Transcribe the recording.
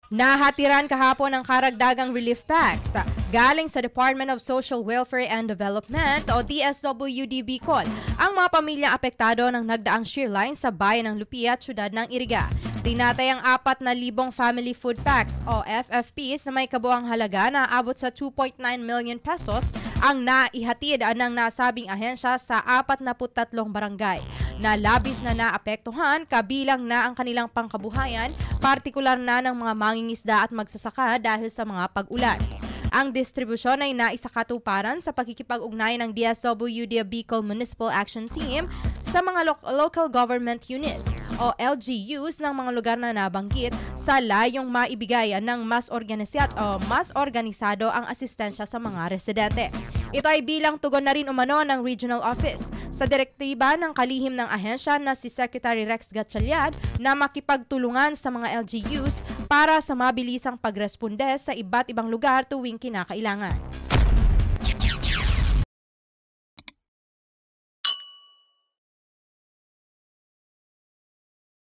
Nahatiran kahapon ng karagdagang relief packs galing sa Department of Social Welfare and Development o DSWD Bicol ang mga pamilyang apektado ng nagdaang shear line sa bayan ng Lupia at syudad ng Iriga. Tinatayang 4,000 family food packs o FFPs na may kabuang halaga na aabot sa 2.9 million pesos ang naihatid ng nasabing ahensya sa 43 barangay na labis na naapektuhan kabilang na ang kanilang pangkabuhayan, partikular na ng mga mangingisda at magsasaka dahil sa mga pag-ulan. Ang distribusyon ay naisakatuparan sa pakikipag-ugnay ng DSWD Bicol Municipal Action Team sa mga local government units o LGUs ng mga lugar na nabanggit sa layong maibigay ng mas organisado ang asistensya sa mga residente. Ito ay bilang tugon na rin umano ng Regional Office sa direktiba ng kalihim ng ahensya na si Secretary Rex Gatchalian na makipagtulungan sa mga LGUs para sa mabilisang pagresponde sa iba't ibang lugar tuwing kinakailangan.